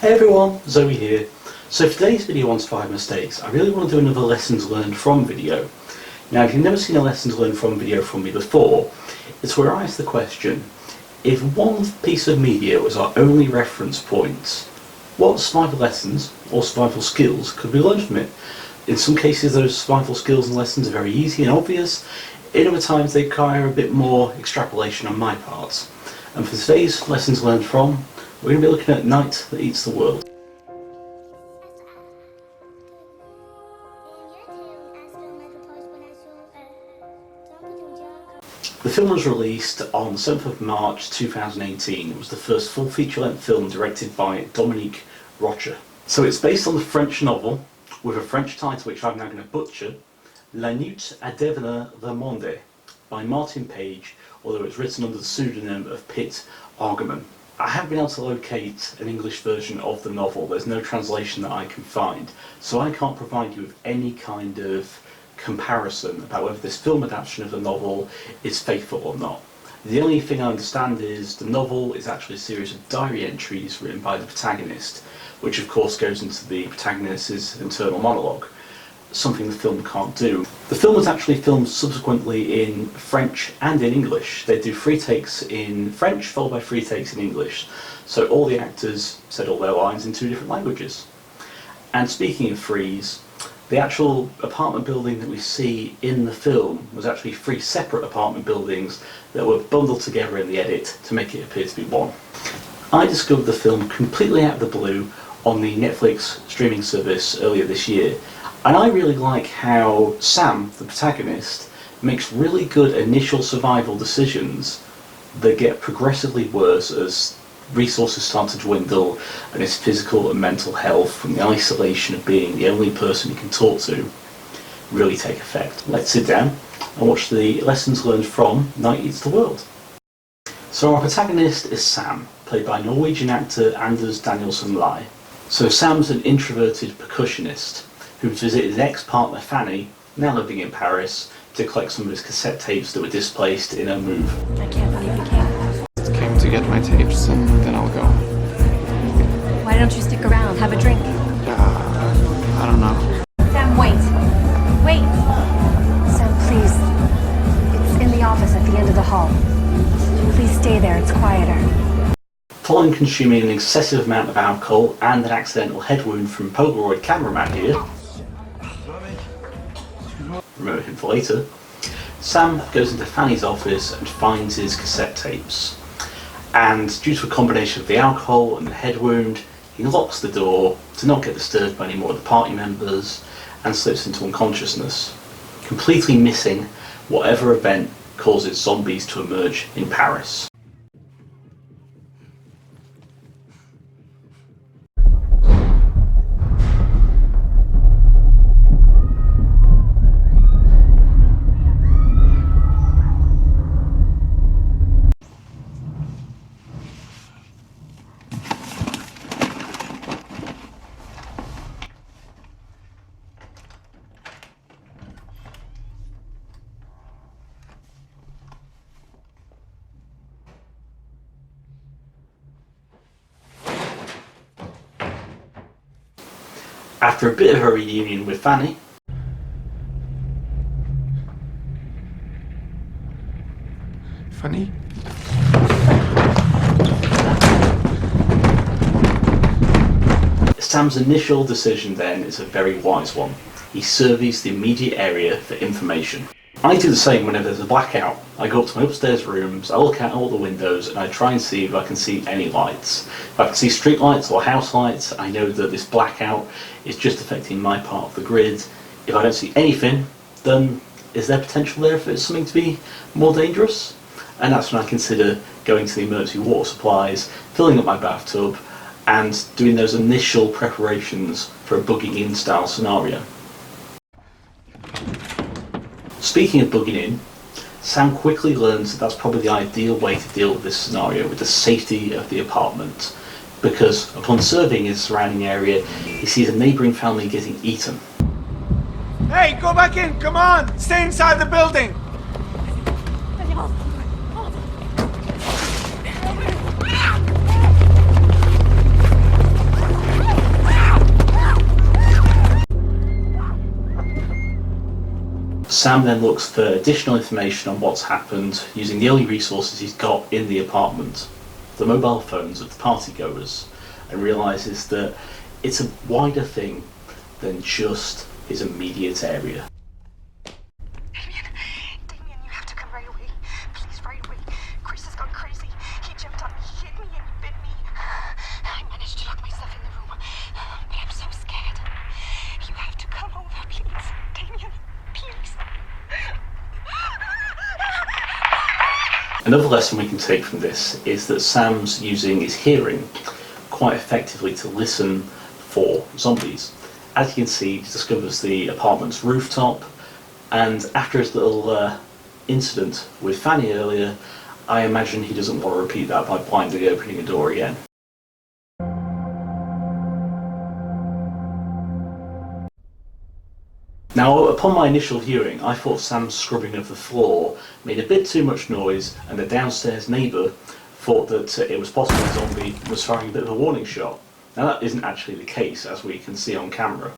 Hey everyone, Zoe here. So for today's video on 5 mistakes, I really want to do another lessons learned from video. Now if you've never seen a lessons learned from video from me before, it's where I ask the question, if one piece of media was our only reference point, what survival lessons or survival skills could we learn from it? In some cases those survival skills and lessons are very easy and obvious, in other times they require a bit more extrapolation on my part. And for today's lessons learned from, we're going to be looking at Night That Eats the World. The film was released on the 7th of March 2018. It was the first full feature-length film directed by Dominique Rocher. So it's based on the French novel, with a French title which I'm now going to butcher, La Nuit à devenir le monde, by Martin Page, although it's written under the pseudonym of Pitt Argaman. I haven't been able to locate an English version of the novel. There's no translation that I can find, so I can't provide you with any kind of comparison about whether this film adaptation of the novel is faithful or not. The only thing I understand is the novel is actually a series of diary entries written by the protagonist, which of course goes into the protagonist's internal monologue, something the film can't do. The film was actually filmed subsequently in French and in English. They do 3 takes in French followed by 3 takes in English, so all the actors said all their lines in 2 different languages. And speaking of threes, the actual apartment building that we see in the film was actually 3 separate apartment buildings that were bundled together in the edit to make it appear to be one. I discovered the film completely out of the blue on the Netflix streaming service earlier this year, and I really like how Sam, the protagonist, makes really good initial survival decisions that get progressively worse as resources start to dwindle and his physical and mental health from the isolation of being the only person he can talk to really take effect. Let's sit down and watch the lessons learned from Night Eats the World. So our protagonist is Sam, played by Norwegian actor Anders Danielsen Lie. So Sam's an introverted percussionist who's visited his ex-partner Fanny, now living in Paris, to collect some of his cassette tapes that were displaced in her move. I can't believe you came. I came to get my tapes and then I'll go. Why don't you stick around, have a drink? I don't know. Sam, wait. Wait! Sam, please. It's in the office at the end of the hall. Please stay there, it's quieter. Following consuming an excessive amount of alcohol and an accidental head wound from Polaroid cameraman here, remember him for later, Sam goes into Fanny's office and finds his cassette tapes. And due to a combination of the alcohol and the head wound, he locks the door to not get disturbed by any more of the party members and slips into unconsciousness, completely missing whatever event causes zombies to emerge in Paris. After a bit of a reunion with Fanny, Funny? Sam's initial decision then is a very wise one. He surveys the immediate area for information. I do the same whenever there's a blackout. I go up to my upstairs rooms, I look out all the windows and I try and see if I can see any lights. If I can see street lights or house lights, I know that this blackout is just affecting my part of the grid. If I don't see anything, then is there potential there for something to be more dangerous? And that's when I consider going to the emergency water supplies, filling up my bathtub and doing those initial preparations for a bugging in style scenario. Speaking of bugging in, Sam quickly learns that that's probably the ideal way to deal with this scenario, with the safety of the apartment, because upon surveying his surrounding area, he sees a neighbouring family getting eaten. Hey, go back in, come on! Stay inside the building! Sam then looks for additional information on what's happened using the only resources he's got in the apartment, the mobile phones of the partygoers, and realises that it's a wider thing than just his immediate area. Damien, you have to come right away. Please, right away. Chris has gone crazy. He jumped on me, hit me, and bit me. I managed to lock myself in the room, but I'm so scared. You have to come over, please. Damien, please. Another lesson we can take from this is that Sam's using his hearing quite effectively to listen for zombies. As you can see, he discovers the apartment's rooftop, and after his little incident with Fanny earlier, I imagine he doesn't want to repeat that by blindly opening a door again. Now, upon my initial viewing, I thought Sam's scrubbing of the floor made a bit too much noise, and the downstairs neighbour thought that it was possible a zombie was firing a bit of a warning shot. Now, that isn't actually the case, as we can see on camera.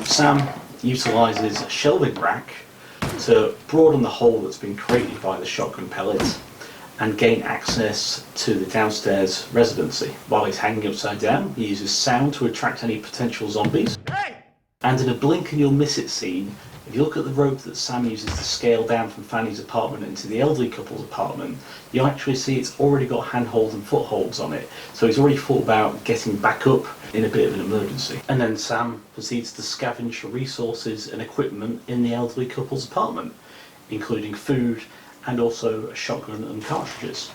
Sam utilises a shelving rack to broaden the hole that's been created by the shotgun pellet and gain access to the downstairs residency. While he's hanging upside down, he uses sound to attract any potential zombies. And in a blink and you'll miss it scene, if you look at the rope that Sam uses to scale down from Fanny's apartment into the elderly couple's apartment, you'll actually see it's already got handholds and footholds on it. So he's already thought about getting back up in a bit of an emergency. And then Sam proceeds to scavenge for resources and equipment in the elderly couple's apartment, including food and also a shotgun and cartridges.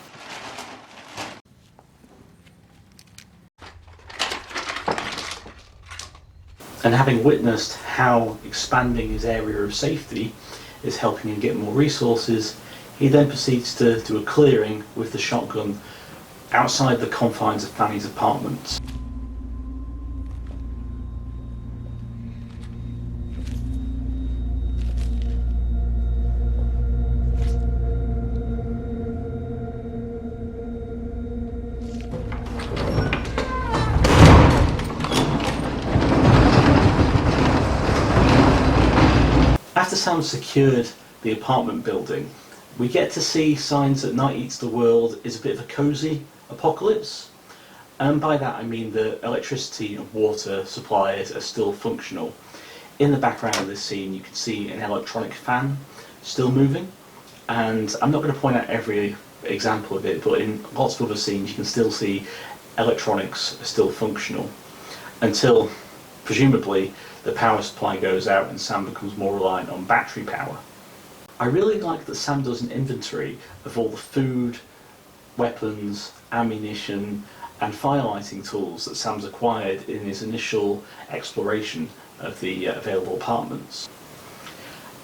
And having witnessed how expanding his area of safety is helping him get more resources, he then proceeds to do a clearing with the shotgun outside the confines of Fanny's apartment. After Sam secured the apartment building, we get to see signs that Night Eats the World is a bit of a cosy apocalypse. And by that I mean that electricity and water supplies are still functional. In the background of this scene you can see an electronic fan still moving, and I'm not going to point out every example of it, but in lots of other scenes you can still see electronics are still functional until, presumably, the power supply goes out and Sam becomes more reliant on battery power. I really like that Sam does an inventory of all the food, weapons, ammunition and firelighting tools that Sam's acquired in his initial exploration of the available apartments.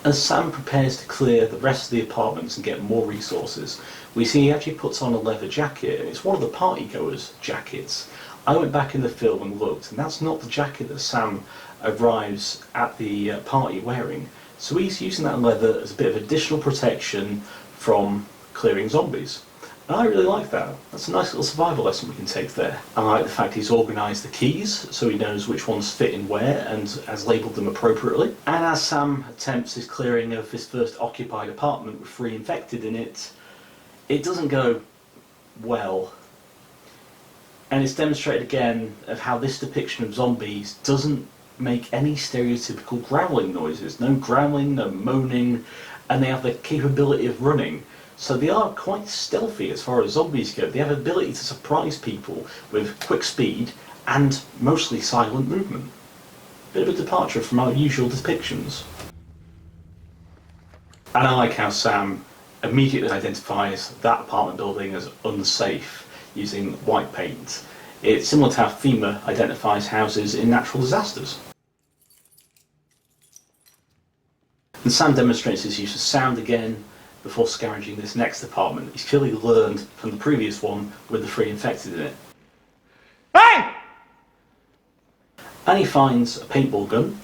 As Sam prepares to clear the rest of the apartments and get more resources, we see he actually puts on a leather jacket, and it's one of the partygoers' jackets. I went back in the film and looked, and that's not the jacket that Sam arrives at the party wearing. So he's using that leather as a bit of additional protection from clearing zombies. And I really like that. That's a nice little survival lesson we can take there. I like the fact he's organised the keys so he knows which ones fit in where and has labelled them appropriately. And as Sam attempts his clearing of his first occupied apartment with 3 infected in it, it doesn't go well. And it's demonstrated again of how this depiction of zombies doesn't make any stereotypical growling noises. No growling, no moaning, and they have the capability of running. So they are quite stealthy as far as zombies go. They have the ability to surprise people with quick speed and mostly silent movement. Bit of a departure from our usual depictions. And I like how Sam immediately identifies that apartment building as unsafe using white paint. It's similar to how FEMA identifies houses in natural disasters. And Sam demonstrates his use of sound again before scavenging this next apartment. He's clearly learned from the previous one with the 3 infected in it. Hey! And he finds a paintball gun,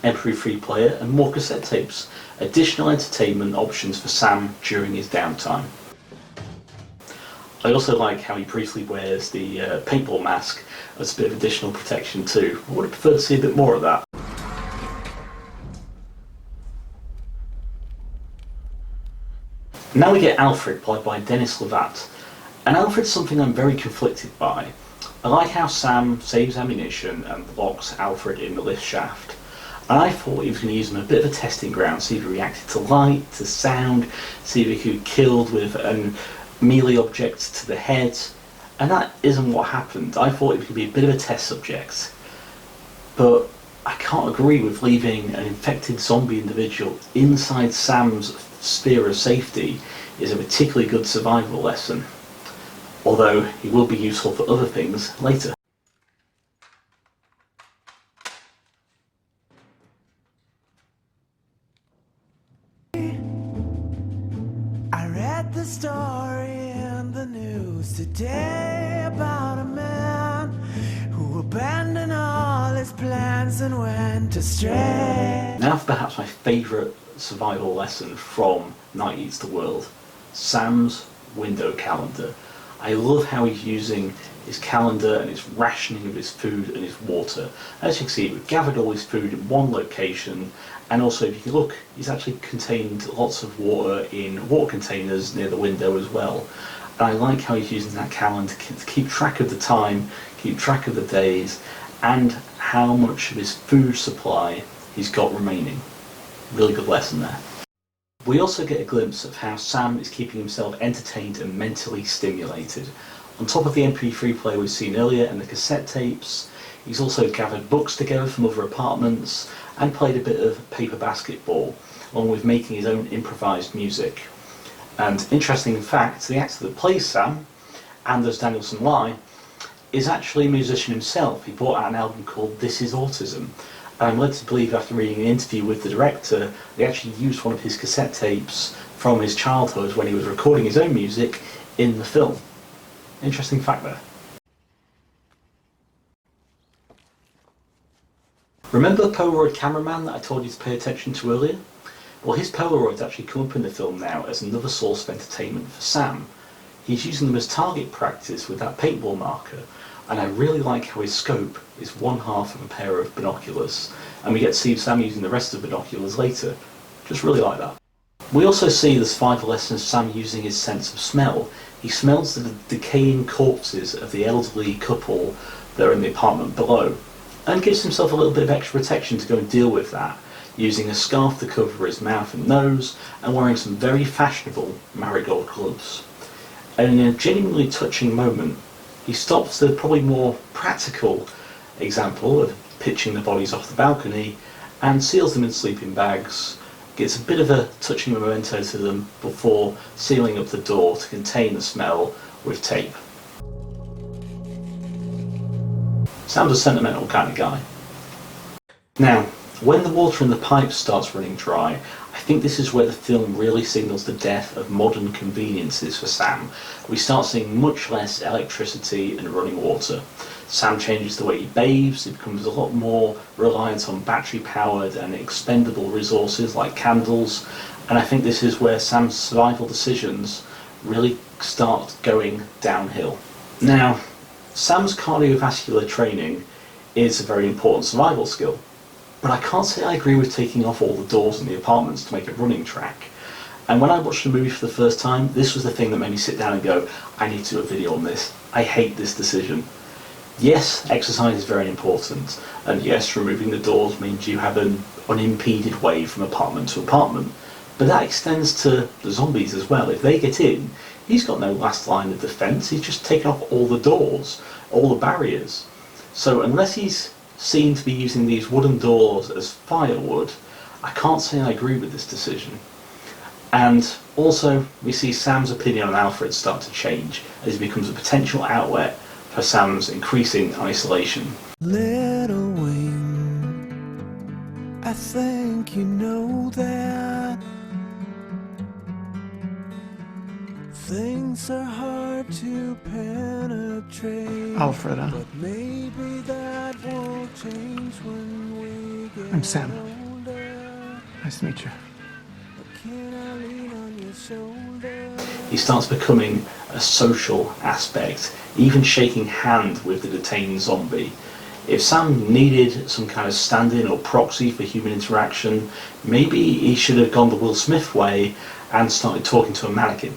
MP3 player and more cassette tapes. Additional entertainment options for Sam during his downtime. I also like how he briefly wears the paintball mask as a bit of additional protection too. I would have preferred to see a bit more of that. Now we get Alfred, played by Dennis Levat. And Alfred's something I'm very conflicted by. I like how Sam saves ammunition and locks Alfred in the lift shaft. And I thought he was going to use him a bit of a testing ground, see if he reacted to light, to sound, see if he could be killed with a melee object to the head. And that isn't what happened. I thought he was going to be a bit of a test subject. But I can't agree with leaving an infected zombie individual inside Sam's sphere of safety is a particularly good survival lesson. Although he will be useful for other things later. I read the story in the news today about a man who abandoned all his plans and went astray. Now for perhaps my favourite survival lesson from Night Eats the World, Sam's window calendar. I love how he's using his calendar and his rationing of his food and his water. As you can see, we've gathered all his food in one location, and also if you look, he's actually contained lots of water in water containers near the window as well. And I like how he's using that calendar to keep track of the time, keep track of the days, and how much of his food supply he's got remaining. Really good lesson there. We also get a glimpse of how Sam is keeping himself entertained and mentally stimulated. On top of the MP3 player we've seen earlier and the cassette tapes, he's also gathered books together from other apartments and played a bit of paper basketball, along with making his own improvised music. And interesting fact, the actor that plays Sam, Anders Danielsen Lie, is actually a musician himself. He brought out an album called This Is Autism. And I'm led to believe after reading an interview with the director, they actually used one of his cassette tapes from his childhood when he was recording his own music in the film. Interesting fact there. Remember the Polaroid cameraman that I told you to pay attention to earlier? Well, his Polaroids actually come up in the film now as another source of entertainment for Sam. He's using them as target practice with that paintball marker, and I really like how his scope is one half of a pair of binoculars, and we get to see Sam using the rest of the binoculars later. Just really like that. We also see the survival lesson of Sam using his sense of smell. He smells the decaying corpses of the elderly couple that are in the apartment below, and gives himself a little bit of extra protection to go and deal with that, using a scarf to cover his mouth and nose, and wearing some very fashionable marigold gloves. And in a genuinely touching moment, he stops the probably more practical example of pitching the bodies off the balcony and seals them in sleeping bags, gets a bit of a touching memento to them before sealing up the door to contain the smell with tape. Sam's a sentimental kind of guy. Now, when the water in the pipes starts running dry, I think this is where the film really signals the death of modern conveniences for Sam. We start seeing much less electricity and running water. Sam changes the way he bathes, he becomes a lot more reliant on battery-powered and expendable resources like candles, and I think this is where Sam's survival decisions really start going downhill. Now, Sam's cardiovascular training is a very important survival skill. But I can't say I agree with taking off all the doors in the apartments to make a running track. And when I watched the movie for the first time, this was the thing that made me sit down and go, I need to do a video on this. I hate this decision. Yes, exercise is very important, and yes, removing the doors means you have an unimpeded way from apartment to apartment. But that extends to the zombies as well. If they get in, he's got no last line of defence, he's just taken off all the doors, all the barriers. So unless he's seen to be using these wooden doors as firewood, I can't say I agree with this decision. And also, we see Sam's opinion on Alfred start to change as he becomes a potential outlet for Sam's increasing isolation. Little wing, I think you know that things are hard to penetrate. Alfred, But maybe that will change when we get I'm Sam. older. Nice to meet you. Can I lean on your shoulder? He starts becoming a social aspect, even shaking hand with the detained zombie. If Sam needed some kind of stand-in or proxy for human interaction, maybe he should have gone the Will Smith way and started talking to a mannequin.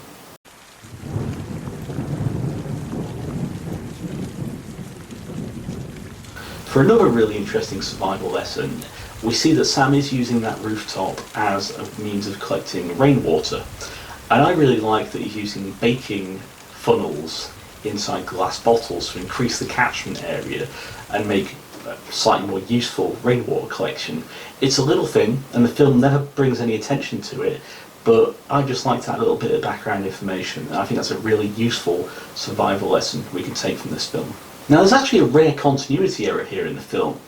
For another really interesting survival lesson, we see that Sam is using that rooftop as a means of collecting rainwater. And I really like that he's using baking funnels inside glass bottles to increase the catchment area and make a slightly more useful rainwater collection. It's a little thing, and the film never brings any attention to it, but I just like that little bit of background information, and I think that's a really useful survival lesson we can take from this film. Now, there's actually a rare continuity error here in the film.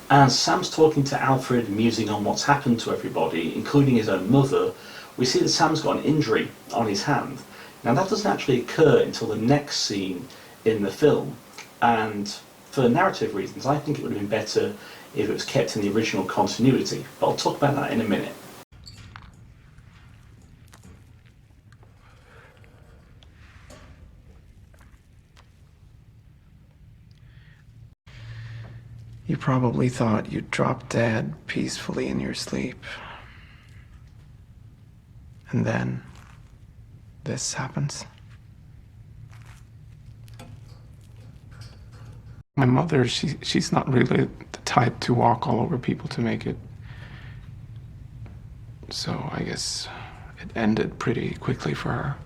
As Sam's talking to Alfred, musing on what's happened to everybody, including his own mother, we see that Sam's got an injury on his hand. Now, that doesn't actually occur until the next scene in the film, and for narrative reasons, I think it would have been better if it was kept in the original continuity, but I'll talk about that in a minute. You probably thought you'd drop dead peacefully in your sleep. And then this happens. My mother, she's not really the type to walk all over people to make it. So I guess it ended pretty quickly for her.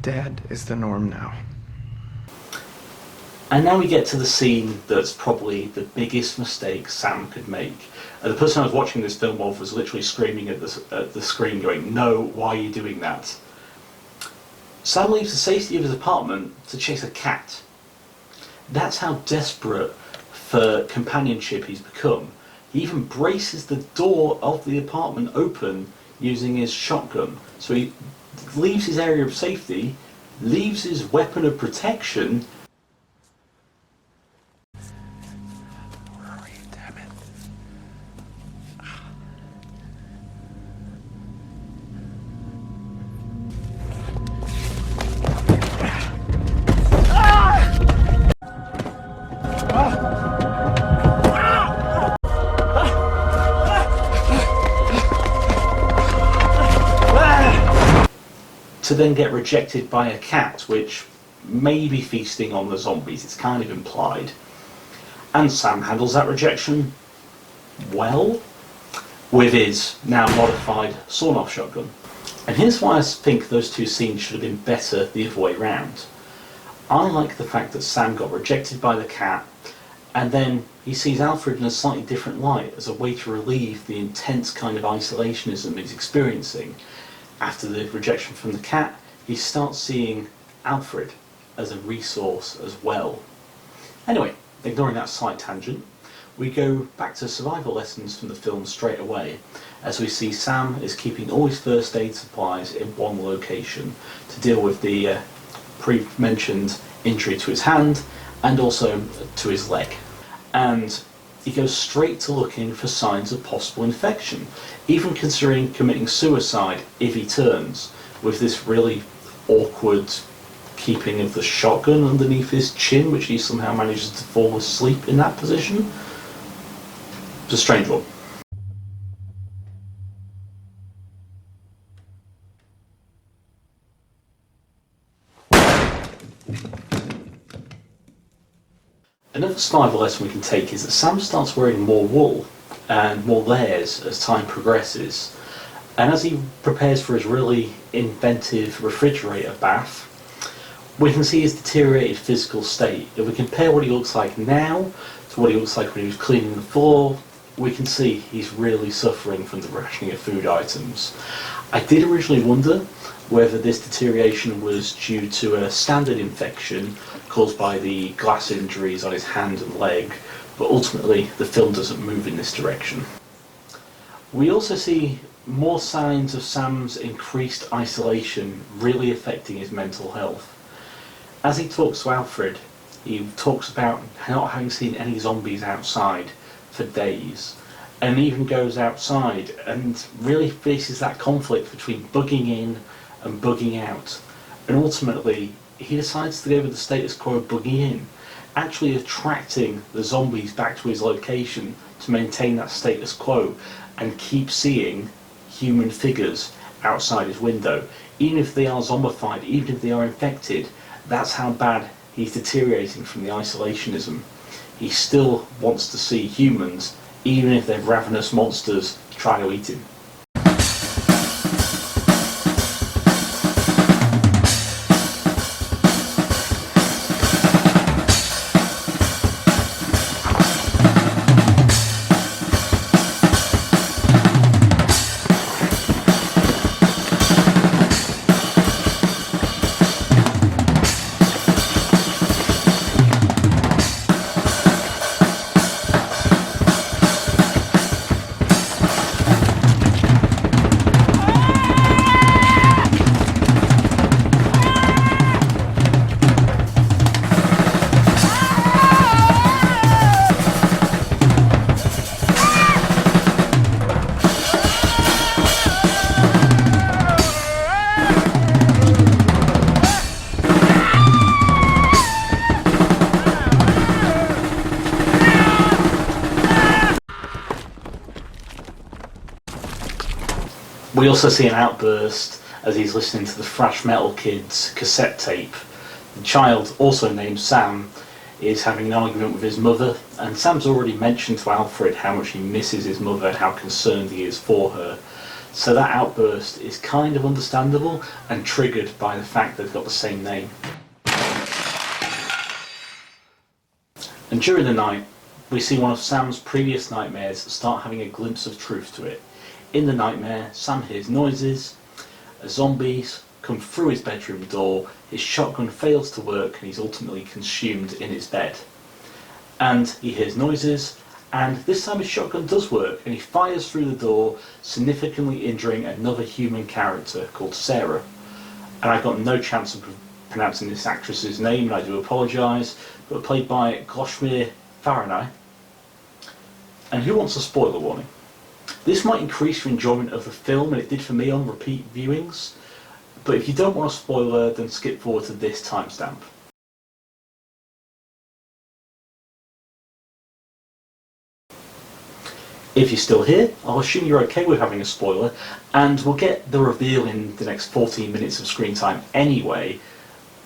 Dead is the norm now. And now we get to the scene that's probably the biggest mistake Sam could make. The person I was watching this film of was literally screaming at the screen going, "No, why are you doing that?" Sam leaves the safety of his apartment to chase a cat. That's how desperate for companionship he's become. He even braces the door of the apartment open using his shotgun. So he leaves his area of safety, leaves his weapon of protection. Damn it. To then get rejected by a cat, which may be feasting on the zombies, it's kind of implied. And Sam handles that rejection well, with his now modified sawn-off shotgun. And here's why I think those two scenes should have been better the other way round. I like the fact that Sam got rejected by the cat, and then he sees Alfred in a slightly different light as a way to relieve the intense kind of isolationism he's experiencing. After the rejection from the cat, he starts seeing Alfred as a resource as well. Anyway, ignoring that slight tangent, we go back to survival lessons from the film straight away, as we see Sam is keeping all his first aid supplies in one location to deal with the pre-mentioned injury to his hand and also to his leg. And he goes straight to looking for signs of possible infection, even considering committing suicide if he turns, with this really awkward keeping of the shotgun underneath his chin, which he somehow manages to fall asleep in that position. It's a strange one. Another survival lesson we can take is that Sam starts wearing more wool and more layers as time progresses. And as he prepares for his really inventive refrigerator bath, we can see his deteriorated physical state. If we compare what he looks like now to what he looks like when he was cleaning the floor, we can see he's really suffering from the rationing of food items. I did originally wonder whether this deterioration was due to a standard infection caused by the glass injuries on his hand and leg, but ultimately the film doesn't move in this direction. We also see more signs of Sam's increased isolation really affecting his mental health. As he talks to Alfred, he talks about not having seen any zombies outside for days, and even goes outside and really faces that conflict between bugging in and bugging out. And ultimately, he decides to go with the status quo of bugging in. actually attracting the zombies back to his location to maintain that status quo and keep seeing human figures outside his window. Even if they are zombified, even if they are infected, that's how bad he's deteriorating from the isolationism. He still wants to see humans, even if they're ravenous monsters trying to eat him. We also see an outburst as he's listening to the Thrash Metal Kids cassette tape. The child, also named Sam, is having an argument with his mother, and Sam's already mentioned to Alfred how much he misses his mother and how concerned he is for her. So that outburst is kind of understandable and triggered by the fact they've got the same name. And during the night, we see one of Sam's previous nightmares start having a glimpse of truth to it. In the nightmare, Sam hears noises, zombies come through his bedroom door, his shotgun fails to work and he's ultimately consumed in his bed. And he hears noises, and this time his shotgun does work and he fires through the door, significantly injuring another human character called Sarah. And I've got no chance of pronouncing this actress's name, and I do apologise, but played by Gloshmir Faranai. And who wants a spoiler warning? This might increase your enjoyment of the film, and it did for me on repeat viewings, but if you don't want a spoiler, then skip forward to this timestamp. If you're still here, I'll assume you're okay with having a spoiler, and we'll get the reveal in the next 14 minutes of screen time anyway,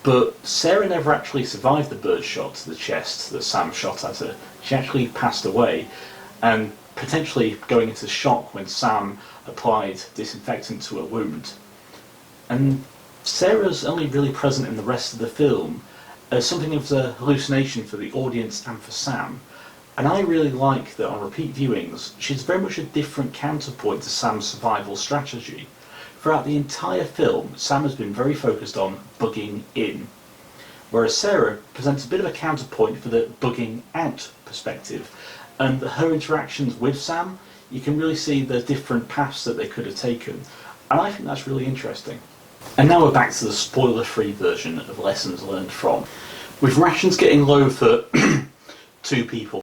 but Sarah never actually survived the bird shot to the chest that Sam shot at her. She actually passed away, and potentially going into shock when Sam applied disinfectant to her wound. And Sarah's only really present in the rest of the film as something of a hallucination for the audience and for Sam. And I really like that on repeat viewings, she's very much a different counterpoint to Sam's survival strategy. Throughout the entire film, Sam has been very focused on bugging in, whereas Sarah presents a bit of a counterpoint for the bugging out perspective. And her interactions with Sam, you can really see the different paths that they could have taken. And I think that's really interesting. And now we're back to the spoiler-free version of Lessons Learned From. With rations getting low for 2 people.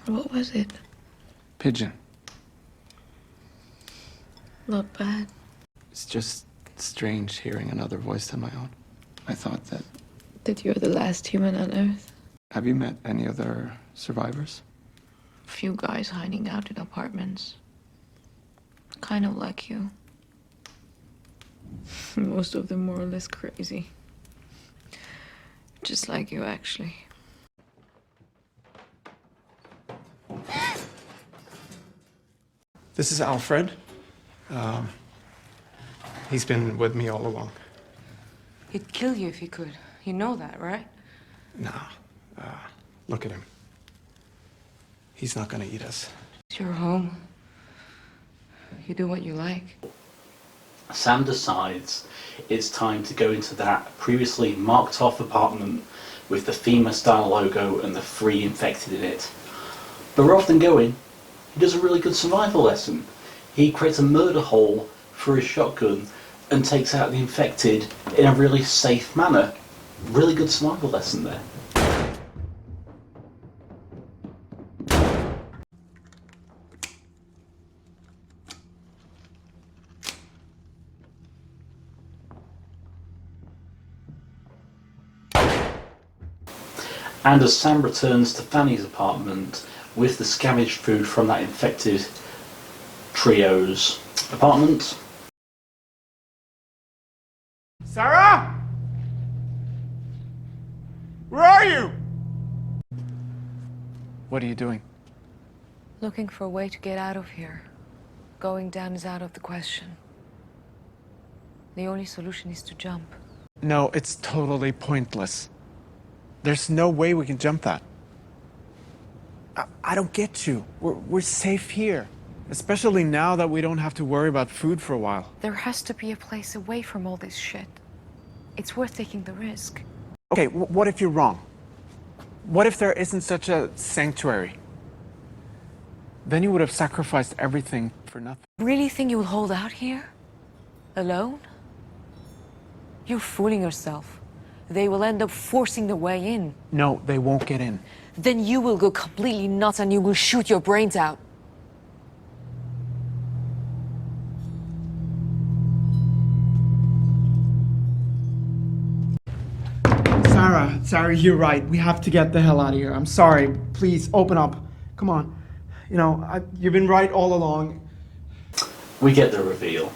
What was it? Pigeon. Not bad. It's just strange hearing another voice than my own. I thought That you're the last human on Earth. Have you met any other survivors? Few guys hiding out in apartments. Kind of like you. Most of them more or less crazy. Just like you, actually. This is Alfred. He's been with me all along. He'd kill you if he could. You know that, right? Nah. Look at him. He's not gonna eat us. It's your home. You do what you like. Sam decides it's time to go into that previously marked off apartment with the FEMA-style logo and the 3 infected in it. But rather than going, he does a really good survival lesson. He creates a murder hole for his shotgun and takes out the infected in a really safe manner. Really good survival lesson there. And as Sam returns to Fanny's apartment with the scavenged food from that infected trio's apartment. Sarah? Where are you? What are you doing? Looking for a way to get out of here. Going down is out of the question. The only solution is to jump. No, it's totally pointless. There's no way we can jump that. I don't get you. We're safe here. Especially now that we don't have to worry about food for a while. There has to be a place away from all this shit. It's worth taking the risk. Okay, what if you're wrong? What if there isn't such a sanctuary? Then you would have sacrificed everything for nothing. Really think you'll hold out here? Alone? You're fooling yourself. They will end up forcing their way in. No, they won't get in. Then you will go completely nuts and you will shoot your brains out. Sarah, you're right. We have to get the hell out of here. I'm sorry. Please, open up. Come on. You know, you've been right all along. We get the reveal.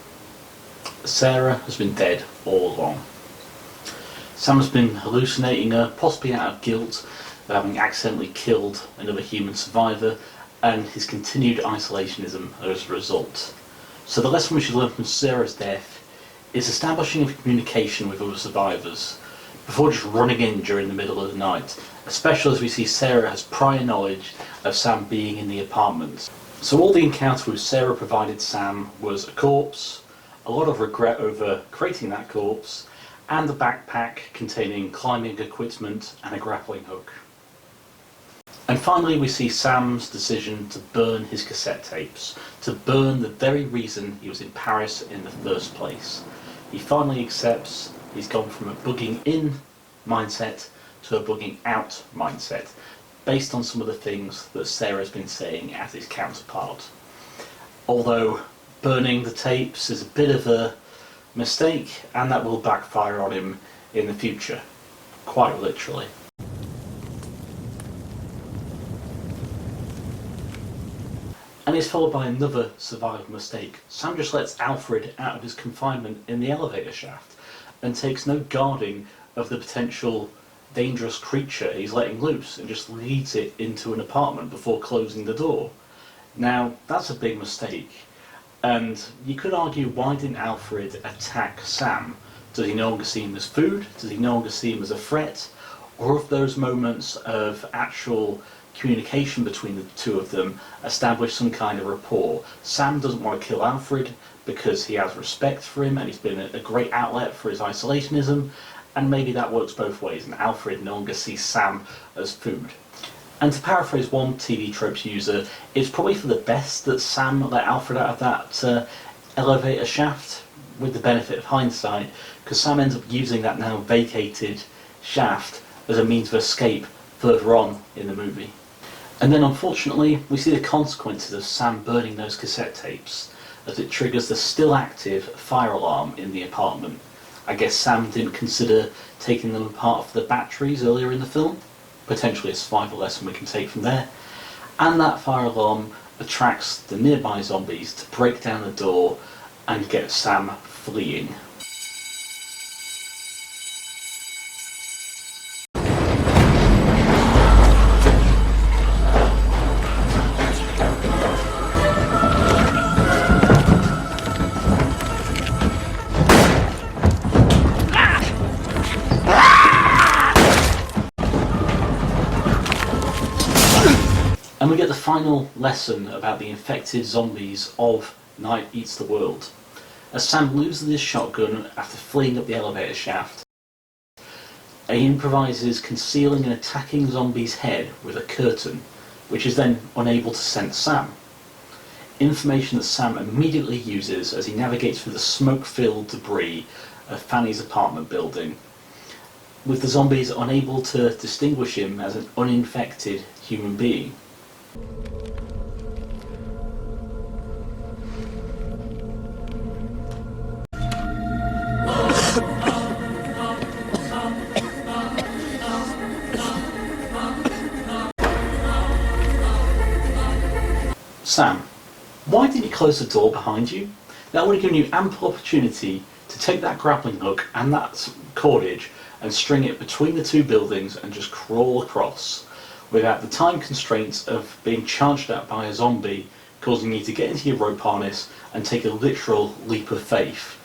Sarah has been dead all along. Sam has been hallucinating her, possibly out of guilt of having accidentally killed another human survivor, and his continued isolationism as a result. So the lesson we should learn from Sarah's death is establishing a communication with other survivors before just running in during the middle of the night, especially as we see Sarah has prior knowledge of Sam being in the apartment. So all the encounter with Sarah provided Sam was a corpse, a lot of regret over creating that corpse, and a backpack containing climbing equipment and a grappling hook. And finally we see Sam's decision to burn his cassette tapes, to burn the very reason he was in Paris in the first place. He finally accepts he's gone from a bugging in mindset to a bugging out mindset, based on some of the things that Sarah's been saying as his counterpart. Although burning the tapes is a bit of a mistake, and that will backfire on him in the future, quite literally. And is followed by another survival mistake. Sam just lets Alfred out of his confinement in the elevator shaft and takes no guarding of the potential dangerous creature he's letting loose and just leads it into an apartment before closing the door. Now, that's a big mistake. And you could argue, why didn't Alfred attack Sam? Does he no longer see him as food? Does he no longer see him as a threat? Or if those moments of actual communication between the two of them establish some kind of rapport? Sam doesn't want to kill Alfred because he has respect for him and he's been a great outlet for his isolationism, and maybe that works both ways and Alfred no longer sees Sam as food. And to paraphrase one TV tropes user, it's probably for the best that Sam let Alfred out of that elevator shaft, with the benefit of hindsight, because Sam ends up using that now vacated shaft as a means of escape further on in the movie. And then unfortunately we see the consequences of Sam burning those cassette tapes as it triggers the still active fire alarm in the apartment. I guess Sam didn't consider taking them apart for the batteries earlier in the film. Potentially a survival lesson we can take from there. And that fire alarm attracts the nearby zombies to break down the door and get Sam fleeing. And we get the final lesson about the infected zombies of Night Eats the World. As Sam loses his shotgun after fleeing up the elevator shaft, he improvises concealing an attacking zombie's head with a curtain, which is then unable to sense Sam. Information that Sam immediately uses as he navigates through the smoke-filled debris of Fanny's apartment building, with the zombies unable to distinguish him as an uninfected human being. Sam, why didn't you close the door behind you? That would have given you ample opportunity to take that grappling hook and that cordage and string it between the two buildings and just crawl across without the time constraints of being charged at by a zombie, causing you to get into your rope harness and take a literal leap of faith.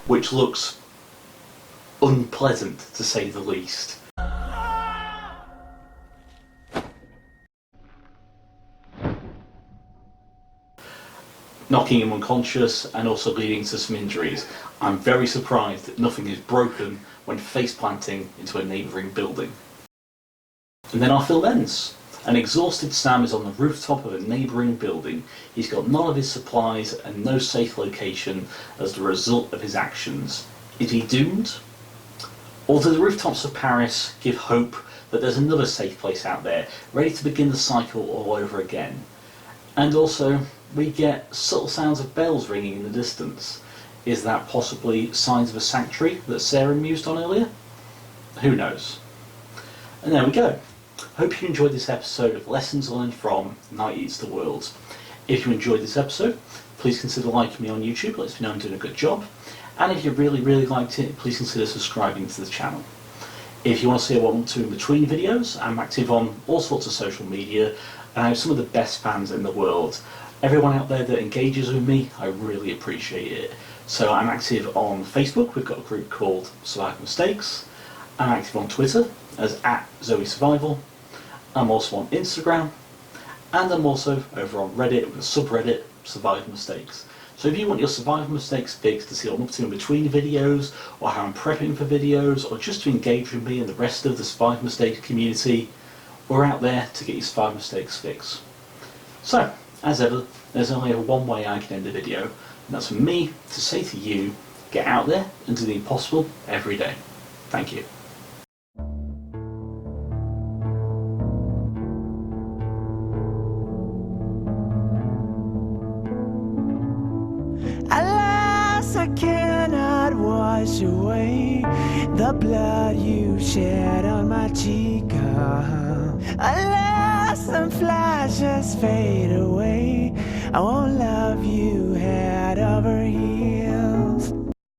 Which looks unpleasant, to say the least. Knocking him unconscious and also leading to some injuries. I'm very surprised that nothing is broken when face planting into a neighbouring building. And then our film ends. An exhausted Sam is on the rooftop of a neighbouring building. He's got none of his supplies and no safe location as the result of his actions. Is he doomed? Or do the rooftops of Paris give hope that there's another safe place out there, ready to begin the cycle all over again? And also, we get subtle sounds of bells ringing in the distance. Is that possibly signs of a sanctuary that Sarah mused on earlier? Who knows? And there we go. Hope you enjoyed this episode of Lessons Learned from Night Eats the World. If you enjoyed this episode, please consider liking me on YouTube, it lets me know I'm doing a good job. And if you really liked it, please consider subscribing to the channel. If you want to see what I'm up to in between videos, I'm active on all sorts of social media, and I have some of the best fans in the world. Everyone out there that engages with me, I really appreciate it. So I'm active on Facebook, we've got a group called Survival Mistakes. I'm active on Twitter as @ZoeSurvival. I'm also on Instagram, and I'm also over on Reddit with a subreddit, Survival Mistakes. So if you want your survival mistakes fixed, to see what I'm up to in between videos, or how I'm prepping for videos, or just to engage with me and the rest of the survival mistakes community, we're out there to get your survival mistakes fixed. So, as ever, there's only one way I can end a video, and that's for me to say to you, get out there and do the impossible every day. Thank you. Alas, I cannot wash away the blood you shed on my cheek. Alas, some flashes fade away. I won't